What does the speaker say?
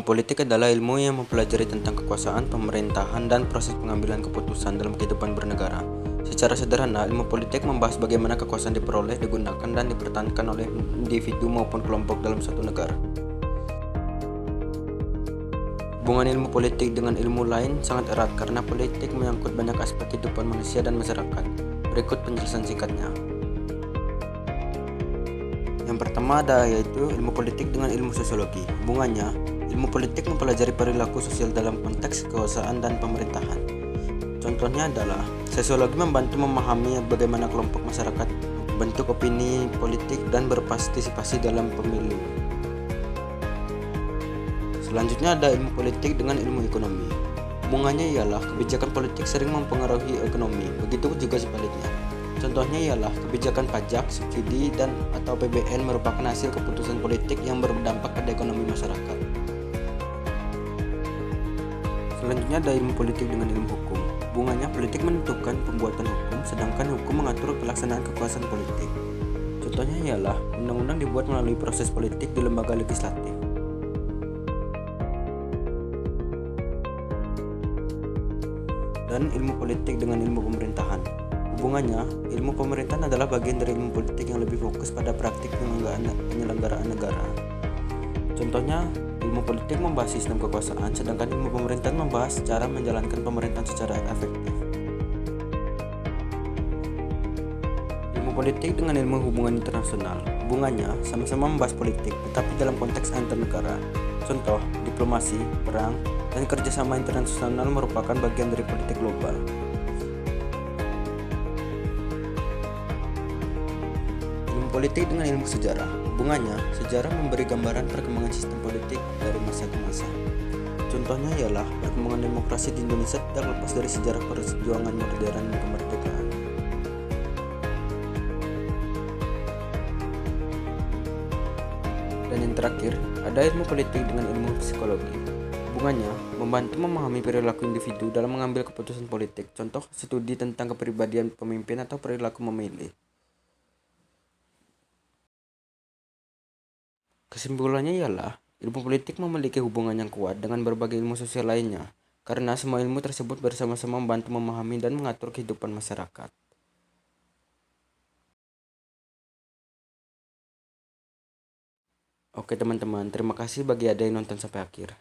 Ilmu politik adalah ilmu yang mempelajari tentang kekuasaan, pemerintahan, dan proses pengambilan keputusan dalam kehidupan bernegara. Secara sederhana, ilmu politik membahas bagaimana kekuasaan diperoleh, digunakan, dan dipertahankan oleh individu maupun kelompok dalam suatu negara. Hubungan ilmu politik dengan ilmu lain sangat erat karena politik menyangkut banyak aspek kehidupan manusia dan masyarakat. Berikut penjelasan singkatnya. Yang pertama yaitu ilmu politik dengan ilmu sosiologi. Hubungannya, ilmu politik mempelajari perilaku sosial dalam konteks kekuasaan dan pemerintahan. Contohnya adalah, sosiologi membantu memahami bagaimana kelompok masyarakat bentuk opini politik dan berpartisipasi dalam pemilu. Selanjutnya ada ilmu politik dengan ilmu ekonomi. Hubungannya ialah kebijakan politik sering mempengaruhi ekonomi, begitu juga sebaliknya. Contohnya ialah kebijakan pajak, subsidi, dan atau PBN merupakan hasil keputusan politik yang berdampak pada ekonomi masyarakat. Selanjutnya ada ilmu politik dengan ilmu hukum. Hubungannya, politik menentukan pembuatan hukum, sedangkan hukum mengatur pelaksanaan kekuasaan politik. Contohnya ialah undang-undang dibuat melalui proses politik di lembaga legislatif. Dan ilmu politik dengan ilmu pemerintahan. Hubungannya, ilmu pemerintahan adalah bagian dari ilmu politik yang lebih fokus pada praktik penyelenggaraan negara. Contohnya, ilmu politik membahas sistem kekuasaan, sedangkan ilmu pemerintahan membahas cara menjalankan pemerintahan secara efektif. Ilmu politik dengan ilmu hubungan internasional. Hubungannya sama-sama membahas politik, tetapi dalam konteks antar negara. Contoh, diplomasi, perang, dan kerjasama internasional merupakan bagian dari politik global. Ilmu politik dengan ilmu sejarah. Hubungannya, sejarah memberi gambaran perkembangan sistem politik dari masa ke masa. Contohnya ialah perkembangan demokrasi di Indonesia tidak lepas dari sejarah perjuangan modern kemerdekaan. Dan yang terakhir, ada ilmu politik dengan ilmu psikologi. Hubungannya, membantu memahami perilaku individu dalam mengambil keputusan politik. Contoh, studi tentang kepribadian pemimpin atau perilaku memilih. Kesimpulannya ialah, ilmu politik memiliki hubungan yang kuat dengan berbagai ilmu sosial lainnya, karena semua ilmu tersebut bersama-sama membantu memahami dan mengatur kehidupan masyarakat. Oke teman-teman, terima kasih bagi ada yang nonton sampai akhir.